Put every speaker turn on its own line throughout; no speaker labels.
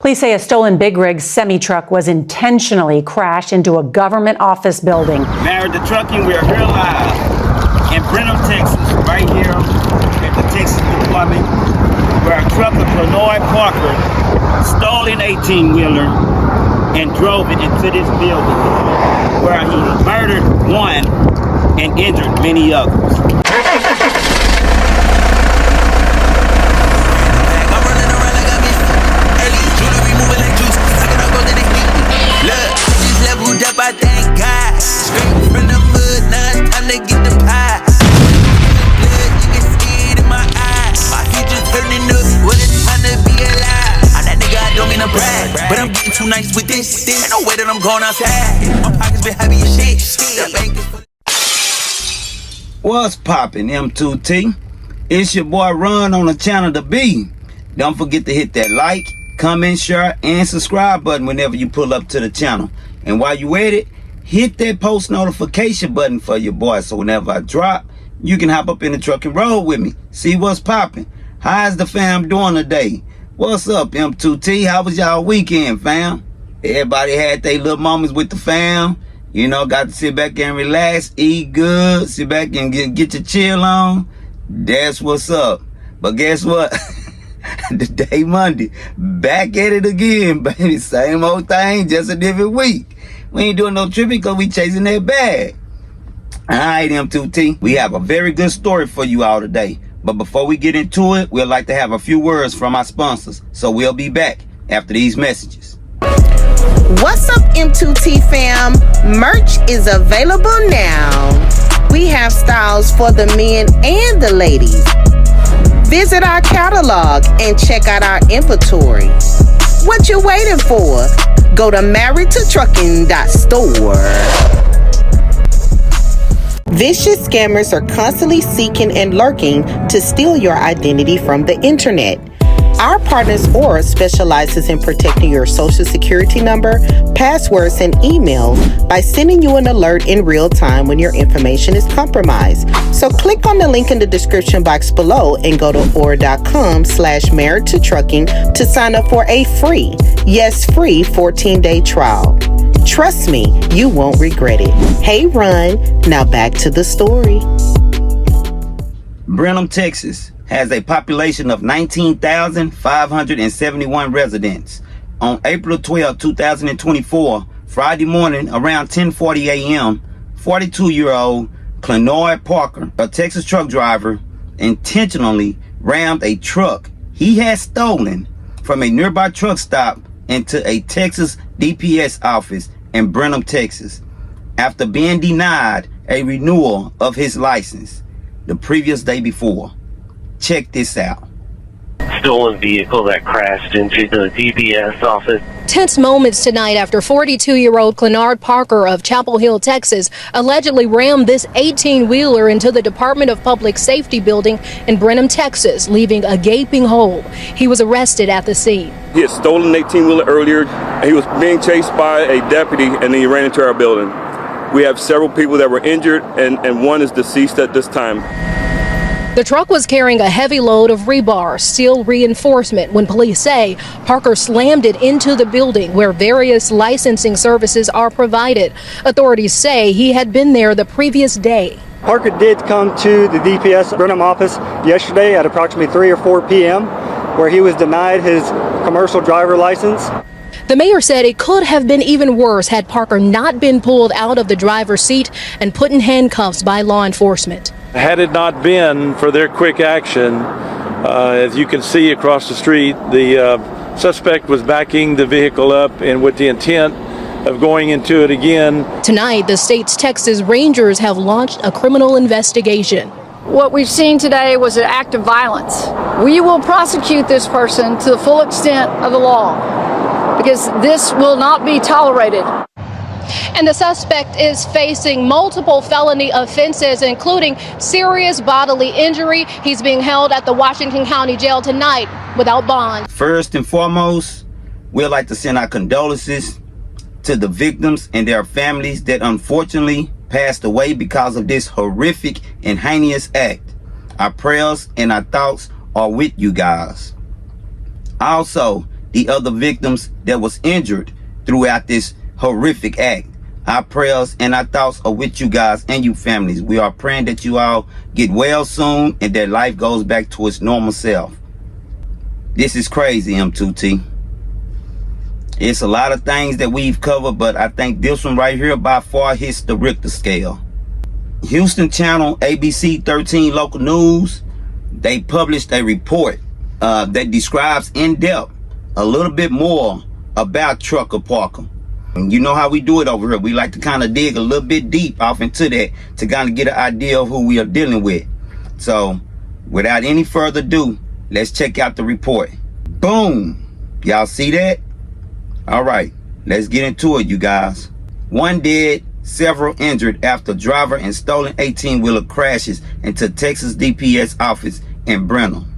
Police say a stolen big rig semi-truck was intentionally crashed into a government office building.
Married to Trucking, we are here live in Brenham, Texas, right here at the Texas Department, where a trucker, Clenoid Parker, stole an 18-wheeler and drove it into this building, where he murdered one and injured many others.
I thank God. Straight from the mud, now it's time to get the pie. Blood, you can see it in my eyes. My future turning up, what it's time to be alive. I'm that nigga, I don't mean to brag, but I'm getting too nice with this. Ain't no way that I'm going outside. My pockets been heavy as shit. The bank is...
What's poppin', M2T? It's your boy Ron on the channel to be. Don't forget to hit that like, comment, share, and subscribe button whenever you pull up to the channel. And while you at it, hit that post notification button for your boy, so whenever I drop, you can hop up in the truck and roll with me. See what's popping. How's the fam doing today? What's up, M2T? How was y'all weekend, fam? Everybody had their little moments with the fam. You know, got to sit back and relax, eat good, sit back and get your chill on. That's what's up. But guess what? Today Monday, back at it again, baby. Same old thing, just a different week. We ain't doing no tripping because we chasing that bag. Alright, M2T, we have a very good story for you all today. But before we get into it, we'd like to have a few words from our sponsors. So we'll be back after these messages.
What's up, M2T fam? Merch is available now. We have styles for the men and the ladies. Visit our catalog and check out our inventory. What you waiting for? Go to marriedtotrucking.store. Vicious scammers are constantly seeking and lurking to steal your identity from the internet. Our partners Aura specializes in protecting your social security number, passwords, and emails by sending you an alert in real time when your information is compromised. So click on the link in the description box below and go to aura.com/marriedtotrucking to sign up for a free, yes, free 14-day trial. Trust me, you won't regret it. Hey, Ron, now back to the story.
Brenham, Texas has a population of 19,571 residents. On April 12, 2024, Friday morning around 10:40 a.m., 42-year-old Clenoid Parker, a Texas truck driver, intentionally rammed a truck he had stolen from a nearby truck stop into a Texas DPS office in Brenham, Texas, after being denied a renewal of his license the previous day before. Check this out.
Stolen vehicle that crashed into the DPS office.
Tense moments tonight after 42-year-old Clenoid Parker of Chapel Hill, Texas, allegedly rammed this 18-wheeler into the Department of Public Safety building in Brenham, Texas, leaving a gaping hole. He was arrested at the scene.
He had stolen an 18-wheeler earlier. He was being chased by a deputy, and then he ran into our building. We have several people that were injured, and one is deceased at this time.
The truck was carrying a heavy load of rebar, steel reinforcement, when police say Parker slammed it into the building where various licensing services are provided. Authorities say he had been there the previous day.
Parker did come to the DPS Brenham office yesterday at approximately 3 or 4 p.m. where he was denied his commercial driver license.
The mayor said it could have been even worse had Parker not been pulled out of the driver's seat and put in handcuffs by law enforcement.
Had it not been for their quick action, as you can see across the street, the suspect was backing the vehicle up and with the intent of going into it again.
Tonight, the state's Texas Rangers have launched a criminal investigation.
What we've seen today was an act of violence. We will prosecute this person to the full extent of the law, because this will not be tolerated.
And the suspect is facing multiple felony offenses, including serious bodily injury. He's being held at the Washington County Jail tonight without bond.
First and foremost, we'd like to send our condolences to the victims and their families that unfortunately passed away because of this horrific and heinous act. Our prayers and our thoughts are with you guys. Also, the other victims that was injured throughout this horrific act. Our prayers and our thoughts are with you guys and you families. We are praying that you all get well soon and that life goes back to its normal self. This is crazy, M2T. It's a lot of things that we've covered, but I think this one right here by far hits the Richter scale. Houston channel ABC 13 Local News, they published a report that describes in depth a little bit more about Trucker Parker. And you know how we do it over here. We like to kind of dig a little bit deep off into that to kind of get an idea of who we are dealing with. So without any further ado, let's check out the report. Boom. Y'all see that? All right, let's get into it, you guys. 1 dead, several injured after driver and stolen 18-wheeler crashes into Texas DPS office in Brenham.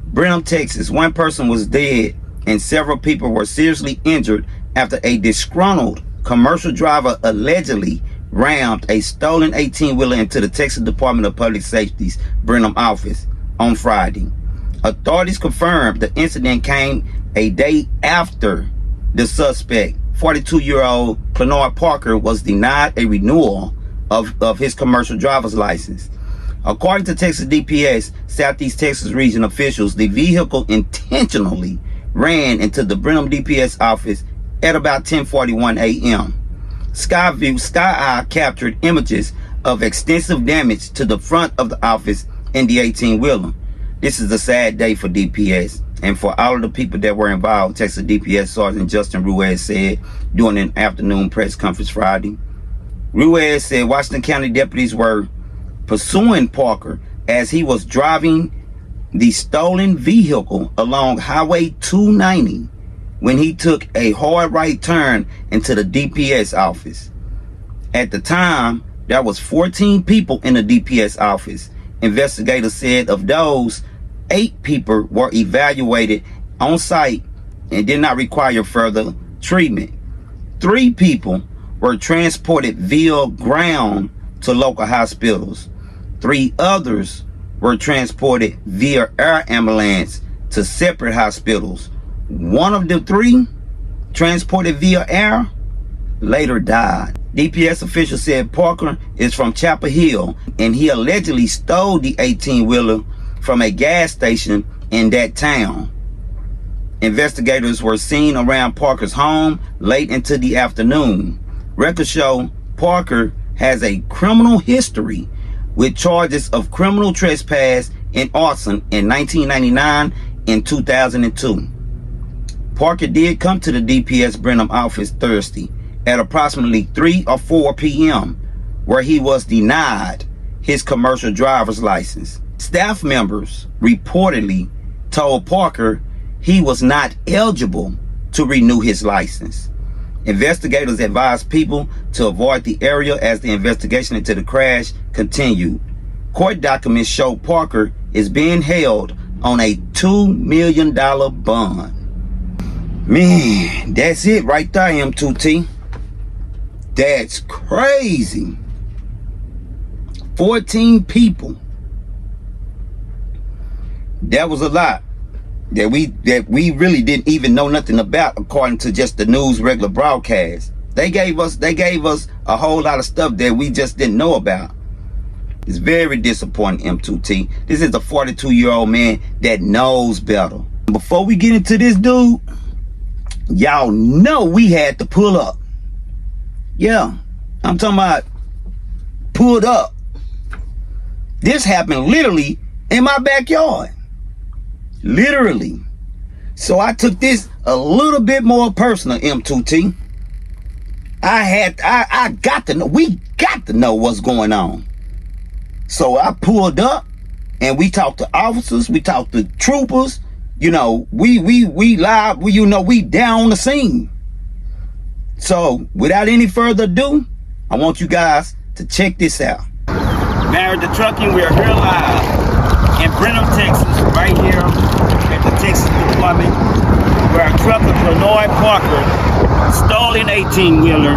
Brenham, Texas. 1 person was dead and several people were seriously injured after a disgruntled commercial driver allegedly rammed a stolen 18-wheeler into the Texas Department of Public Safety's Brenham office on Friday. Authorities confirmed the incident came a day after the suspect, 42-year-old Clenard Parker, was denied a renewal of his commercial driver's license. According to Texas DPS Southeast Texas region officials, the vehicle intentionally ran into the Brenham DPS office at about 10:41 a.m. Sky captured images of extensive damage to the front of the office in the 18-wheeler. This is a sad day for DPS and for all of the people that were involved, Texas DPS Sergeant Justin Ruiz said during an afternoon press conference Friday. Ruiz said Washington County deputies were pursuing Parker as he was driving the stolen vehicle along Highway 290 when he took a hard right turn into the DPS office. At the time, there was 14 people in the DPS office. Investigators said of those, 8 people were evaluated on site and did not require further treatment. 3 people were transported via ground to local hospitals. 3 others were transported via air ambulance to separate hospitals. 1 of the 3 transported via air later died. DPS officials said Parker is from Chapel Hill and he allegedly stole the 18-wheeler from a gas station in that town. Investigators were seen around Parker's home late into the afternoon. Records show Parker has a criminal history with charges of criminal trespass and arson in 1999 and 2002. Parker did come to the DPS Brenham office Thursday at approximately 3 or 4 p.m. where he was denied his commercial driver's license. Staff members reportedly told Parker he was not eligible to renew his license. Investigators advised people to avoid the area as the investigation into the crash continued. Court documents show Parker is being held on a $2 million bond. Man, that's it right there, M2T. That's crazy. 14 people. That was a lot that we really didn't even know nothing about, according to just the news regular broadcast. They gave us a whole lot of stuff that we just didn't know about. It's very disappointing, M2T. This is a 42-year-old man that knows better. Before we get into this dude, y'all know we had to pull up. Yeah, I'm talking about pulled up. This happened literally in my backyard. Literally. So I took this a little bit more personal, M2T. I got to know, we got to know what's going on. So I pulled up and we talked to officers, we talked to troopers, you know, we live, we down on the scene. So without any further ado, I want you guys to check this out. Married to Trucking, we are here live in Brenham, Texas, right here at the Texas Department, where a trucker, Clenard Parker, stole an 18-wheeler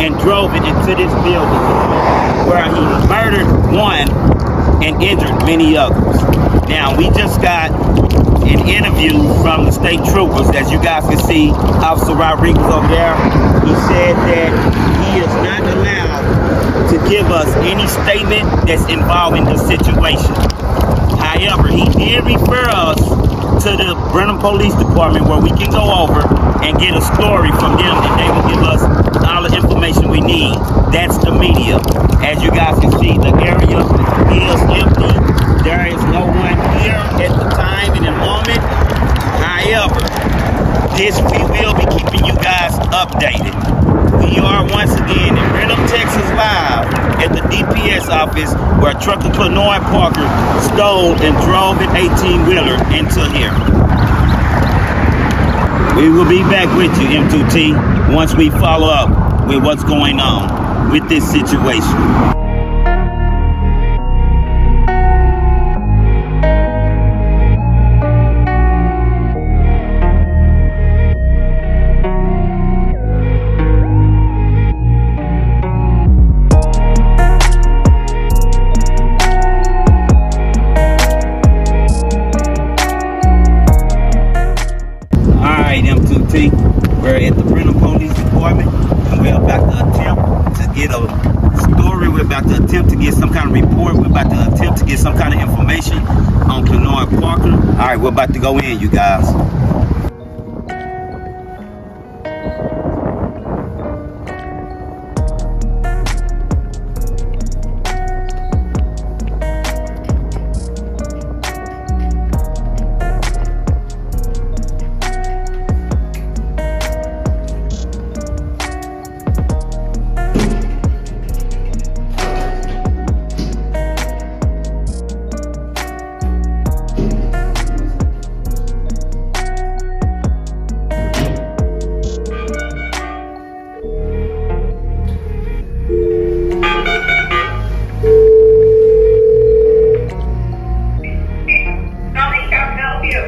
and drove it into this building, where he murdered 1 and injured many others. Now, we just got an interview from the state troopers. As you guys can see, Officer Rodriguez over there, he said that he is not allowed to give us any statement that's involving the situation. However, he did refer us to the Brenham Police Department where we can go over and get a story from them, and they will give us all the information we need. That's the media. As you guys can see, the area is empty. There is no one here at the time in the moment. However, we will be keeping you guys updated. We are once again in Brenham, Texas live at the DPS office where trucker Clenoid Parker stole and drove an 18-wheeler into here. We will be back with you, M2T, once we follow up with what's going on with this situation. M2T, we're at the Brenham Police Department, and we're about to attempt to get a story. We're about to attempt to get some kind of report. We're about to attempt to get some kind of information on Clenoid Parker. All right, we're about to go in, you guys.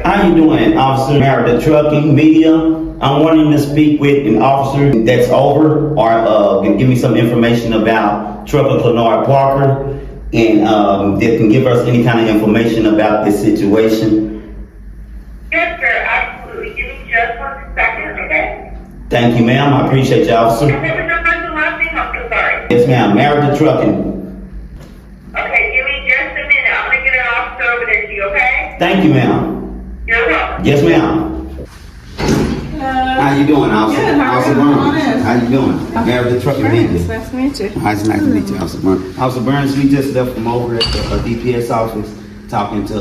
How you doing, Officer Meredith Trucking Media? I'm wanting to speak with an officer that's over or can give me some information about Trucker Clenoid Parker and that can give us any kind of information about this situation.
Yes, sir, absolutely. Give me just 1 second, okay?
Thank you, ma'am. I appreciate you, officer.
Okay, what's your first and last name? I'm so sorry.
Yes, ma'am. Meredith Trucking.
Okay, give me just a minute. I'm gonna get an officer over there to you, okay?
Thank you, ma'am.
You're welcome.
Yes, ma'am. How you doing, Officer?
Good, how are
Officer
you?
Burns. How you doing? Meredith Trucking Media.
Nice to meet you.
Hi, it's nice to meet you, Officer Burns. Officer Burns, we just left from over at the DPS office talking to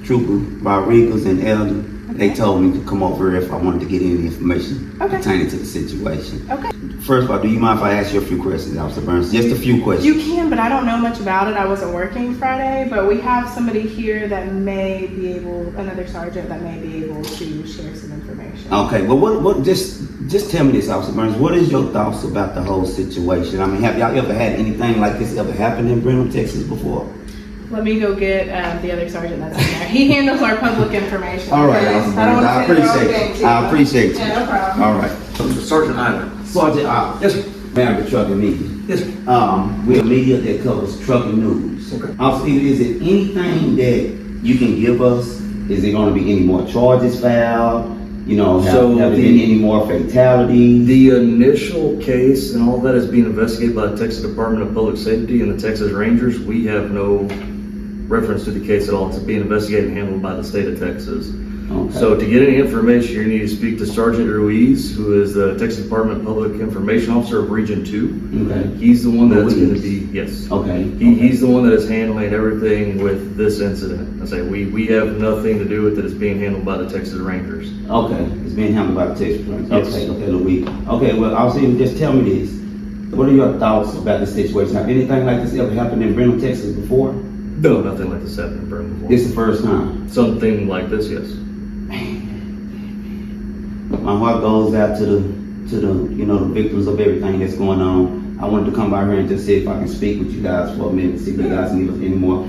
Trooper Rodriguez and Elder. They told me to come over if I wanted to get any information pertaining to the situation.
Okay.
First of all, do you mind if I ask you a few questions, Officer Burns? Just a few questions.
You can, but I don't know much about it. I wasn't working Friday, but we have somebody here that may be able, another sergeant that may be able to share some information.
Okay, well, what just tell me this, Officer Burns. What is your thoughts about the whole situation? I mean, have y'all ever had anything like this ever happen in Brenham, Texas before?
Let me go get the other sergeant that's in there. He handles our public information.
All right, Officer Burns. I appreciate you. I appreciate you.
Yeah, no problem.
All right.
Sergeant Island.
Sergeant Island.
Yes, sir.
Meredith Trucking Media.
Yes, sir.
We're a media that covers trucking news.
Okay.
Officer, is it anything that you can give us? Is there going to be any more charges filed? You know, have there been any more fatalities?
The initial case and all that is being investigated by the Texas Department of Public Safety and the Texas Rangers. We have no reference to the case at all. It's being investigated and handled by the state of Texas.
Okay.
So to get any information, you need to speak to Sergeant Ruiz, who is the Texas Department of Public Information Officer of Region 2.
Okay.
He's the one that's going to be, yes.
Okay.
He's the one that is handling everything with this incident. I say we have nothing to do with it. It's being handled by the Texas Rangers.
Okay. It's being handled by the Texas Rangers.
Yes.
Okay, Louise. Okay, well, Officer, just tell me this. What are your thoughts about the situation? Have anything like this ever happened in Brenham, Texas before?
No, nothing like this happened in Brenham before.
This is the first time?
Something like this, yes.
My heart goes out to the you know, the victims of everything that's going on. I wanted to come by here and just see if I can speak with you guys for a minute, see if you guys need us anymore.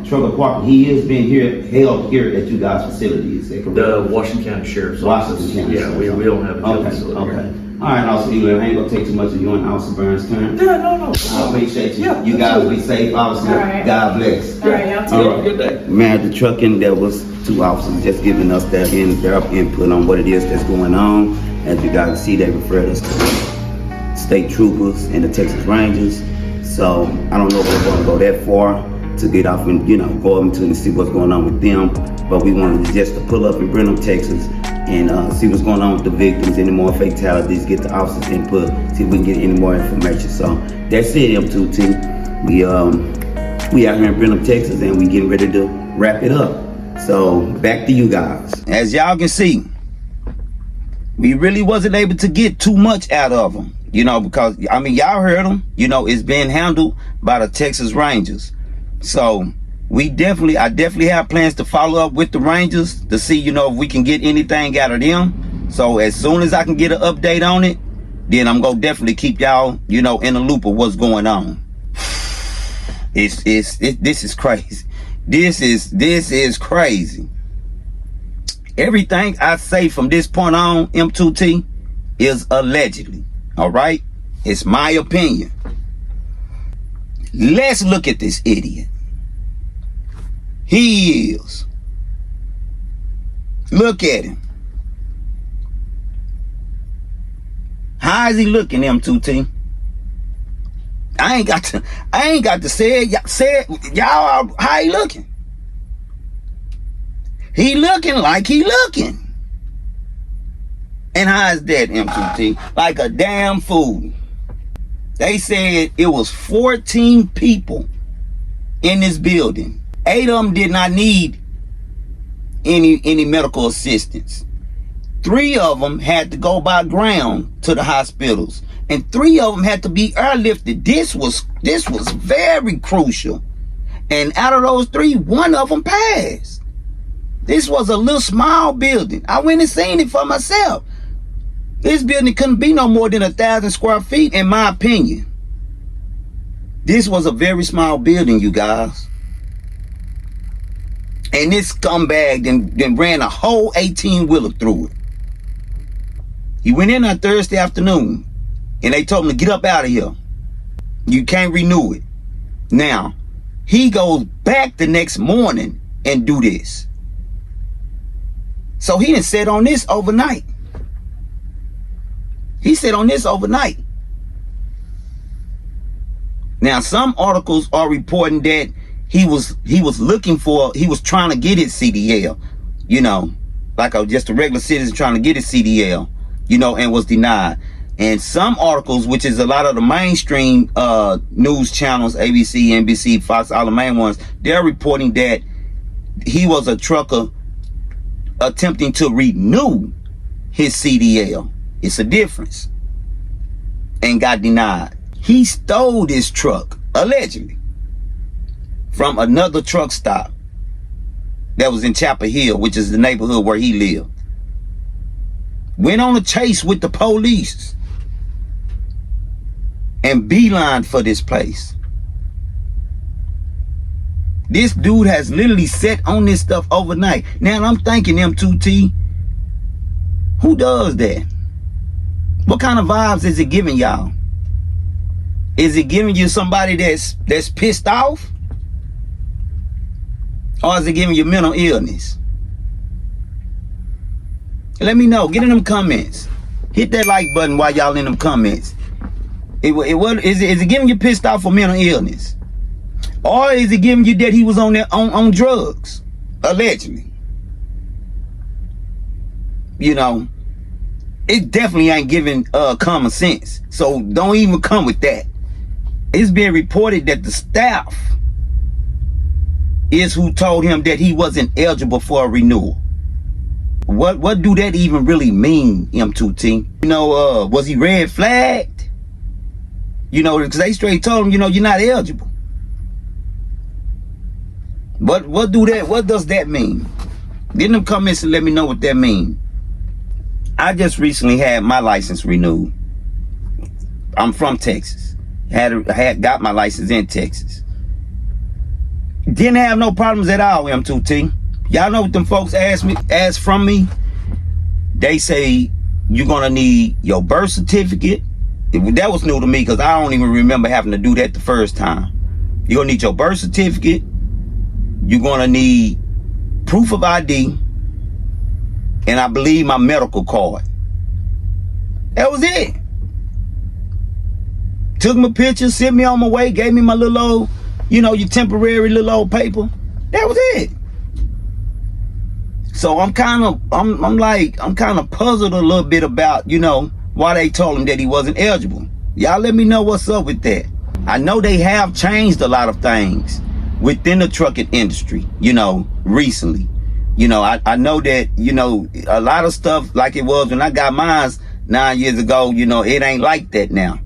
Trevor Parker, he is being held here at you guys' facility, is that correct?
The Washington County Sheriff's Office.
Washington County.
Yeah, we don't have a jail facility
Okay.
here.
All right, Officer Eagle, I ain't gonna take too much of you and Officer Burns' turn.
Yeah, no.
I appreciate you.
Yeah,
You guys be safe, officer.
All right.
God bless.
All right, y'all too.
All right.
Good day.
Man, at the trucking, there was 2 officers just giving us their input on what it is that's going on. As you guys see, they referred us to state troopers and the Texas Rangers. So I don't know if we're going to go that far to get off and go up into and see what's going on with them. But we wanted just to pull up in Brenham, Texas, and see what's going on with the victims, any more fatalities, get the officers' input, see if we can get any more information. So that's it, M2T. We out here in Brenham, Texas, and we getting ready to wrap it up. So back to you guys. As y'all can see, we really wasn't able to get too much out of them, because y'all heard them. It's being handled by the Texas Rangers. So I definitely have plans to follow up with the Rangers to see, if we can get anything out of them. So as soon as I can get an update on it, then I'm gonna definitely keep y'all, in the loop of what's going on. This is crazy. This is crazy. Everything I say from this point on, M2T, is allegedly. All right? It's my opinion. Let's look at this idiot. He is. Look at him. How is he looking, M2T? I ain't got to say it. Y'all, how he looking? He looking like he looking. And how is that, M2T? Like a damn fool. They said it was 14 people in this building. 8 of them did not need any medical assistance. 3 of them had to go by ground to the hospitals, and 3 of them had to be airlifted. This was very crucial. And out of those 3, 1 of them passed. This was a little small building. I went and seen it for myself. This building couldn't be no more than 1,000 square feet, in my opinion. This was a very small building, you guys. And this scumbag then ran a whole 18-wheeler through it. He went in on Thursday afternoon, and they told him to get up out of here. You can't renew it. Now, he goes back the next morning and do this. So he didn't sit on this overnight. He sat on this overnight. Now, some articles are reporting that he was trying to get his CDL, like just a regular citizen trying to get his CDL, and was denied. And some articles, which is a lot of the mainstream news channels, ABC, NBC, Fox, all the main ones, they're reporting that he was a trucker attempting to renew his CDL. It's a difference. And got denied. He stole this truck, allegedly, from another truck stop that was in Chapel Hill, which is the neighborhood where he lived. Went on a chase with the police and beelined for this place. This dude has literally sat on this stuff overnight. Now I'm thinking, M2T, who does that? What kind of vibes is it giving y'all? Is it giving you somebody that's pissed off? Or is it giving you mental illness? Let me know. Get in them comments. Hit that like button while y'all in them comments. Is it giving you pissed off for mental illness? Or is it giving you that he was on drugs? Allegedly. It definitely ain't giving common sense. So don't even come with that. It's being reported that the staff is who told him that he wasn't eligible for a renewal. What do that even really mean, M2T? Was he red flagged? Because they straight told him, you're not eligible. What does that mean? Get in them comments and let me know what that means. I just recently had my license renewed. I'm from Texas. Got my license in Texas. Didn't have no problems at all, M2T. Y'all know what them folks ask from me? They say you're gonna need your birth certificate. That was new to me because I don't even remember having to do that the first time. You're gonna need your birth certificate. You're gonna need proof of ID. And I believe my medical card. That was it. Took my picture, sent me on my way, gave me my little old, your temporary little old paper. That was it. So I'm kind of puzzled a little bit about, why they told him that he wasn't eligible. Y'all let me know what's up with that. I know they have changed a lot of things within the trucking industry, recently. I know that, a lot of stuff like it was when I got mine 9 years ago, it ain't like that now.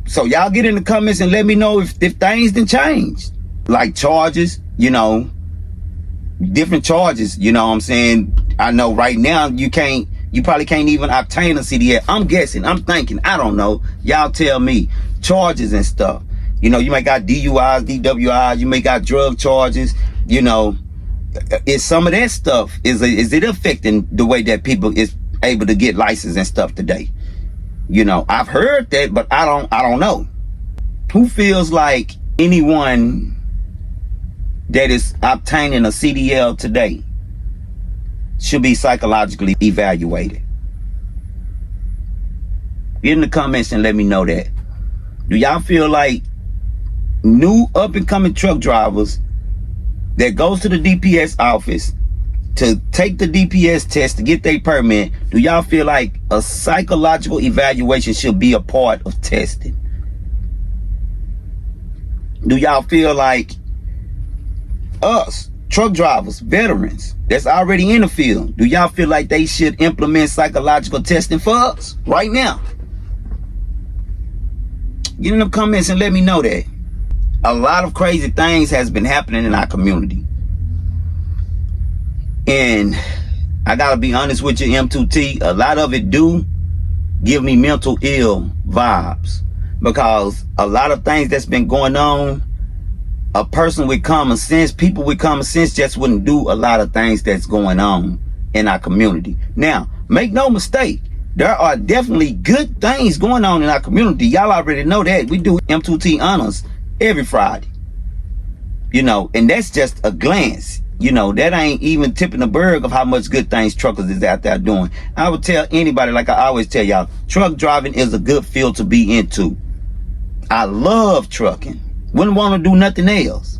So y'all get in the comments and let me know if things done changed. Like charges, different charges, what I'm saying? I know right now you probably can't even obtain a CDL. I'm guessing, I'm thinking, I don't know. Y'all tell me. Charges and stuff. You may got DUIs, DWIs, you may got drug charges, is some of that stuff, is it affecting the way that people is able to get license and stuff today? I've heard that, but I don't know. Who feels like anyone that is obtaining a CDL today should be psychologically evaluated? Get in the comments and let me know that. Do y'all feel like new up and coming truck drivers that goes to the DPS office to take the DPS test to get their permit, do y'all feel like a psychological evaluation should be a part of testing? Do y'all feel like us, truck drivers, veterans that's already in the field, do y'all feel like they should implement psychological testing for us right now? Get in the comments and let me know that. A lot of crazy things has been happening in our community. And I gotta be honest with you, M2T, a lot of it do give me mental ill vibes, because a lot of things that's been going on, a person with common sense, people with common sense just wouldn't do a lot of things that's going on in our community. Now, make no mistake, there are definitely good things going on in our community. Y'all already know that. We do M2T honors every Friday. And that's just a glance. That ain't even tipping the berg of how much good things truckers is out there doing. I would tell anybody, like I always tell y'all, truck driving is a good field to be into. I love trucking. Wouldn't want to do nothing else.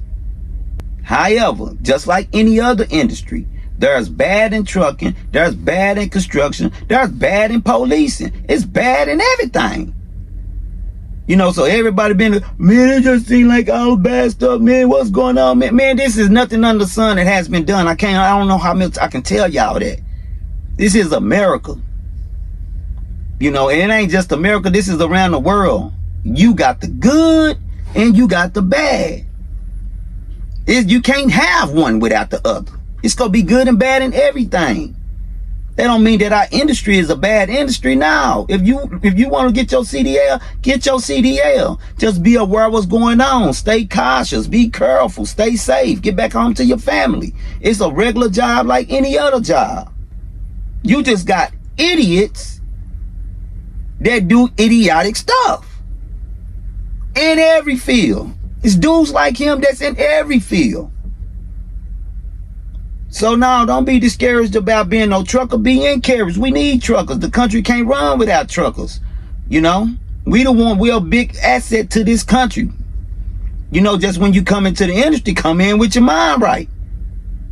However, just like any other industry, there's bad in trucking, there's bad in construction, there's bad in policing. It's bad in everything. So everybody been, man, it just seems like all bad stuff, man. What's going on, man? Man, this is nothing under the sun that has been done. I don't know how much I can tell y'all that. This is America. And it ain't just America. This is around the world. You got the good and you got the bad. You can't have one without the other. It's gonna be good and bad in everything. That don't mean that our industry is a bad industry now. If you want to get your CDL, get your CDL. Just be aware of what's going on. Stay cautious. Be careful. Stay safe. Get back home to your family. It's a regular job like any other job. You just got idiots that do idiotic stuff in every field. It's dudes like him that's in every field. So now, don't be discouraged about being no trucker. Be encouraged. We need truckers. The country can't run without truckers. We're a big asset to this country. Just when you come into the industry, come in with your mind right.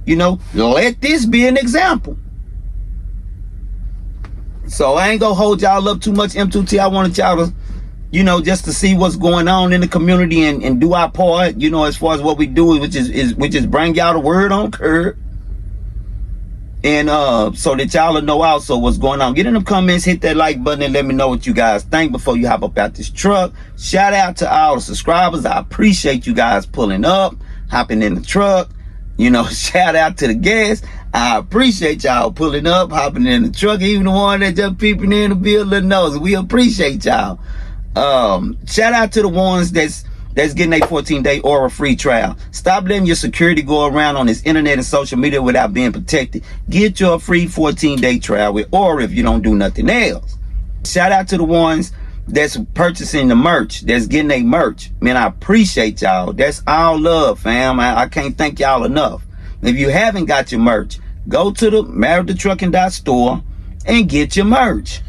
Let this be an example. So I ain't gonna hold y'all up too much, M2T. I wanted y'all to, just to see what's going on in the community and do our part, as far as what we do, which is bring y'all the word on curb. And so that y'all will know also what's going on. Get in the comments, hit that like button, and let me know what you guys think before you hop up out this truck. Shout out to all the subscribers. I appreciate you guys pulling up, hopping in the truck. Shout out to the guests. I appreciate y'all pulling up, hopping in the truck, even the one that just peeping in to be a little nosy. We appreciate y'all. Shout out to the ones that's getting a 14-day Aura free trial. Stop letting your security go around on this internet and social media without being protected. Get your free 14-day trial with Aura if you don't do nothing else. Shout out to the ones that's purchasing the merch, that's getting a merch. Man, I appreciate y'all. That's all love, fam. I can't thank y'all enough. If you haven't got your merch, go to the marriedtotrucking.store and get your merch.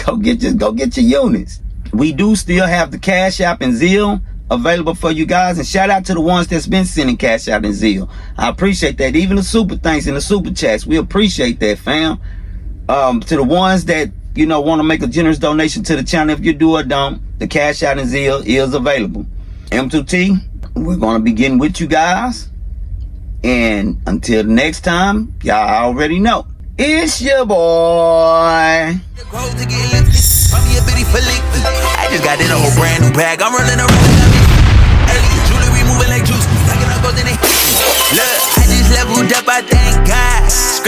go get your units. We do still have the Cashapp and Zelle available for you guys, and shout out to the ones that's been sending Cashapp and Zelle. I appreciate that. Even the super thanks and the super chats, we appreciate that, fam. To the ones that want to make a generous donation to the channel, if you do or don't, the Cashapp and Zelle is available. M2T, we're gonna be getting with you guys, and until the next time, y'all already know it's your boy.
I just got in a whole brand new bag. I'm running around. Hey, jewelry moving like juice. Look, I just leveled up. I thank God.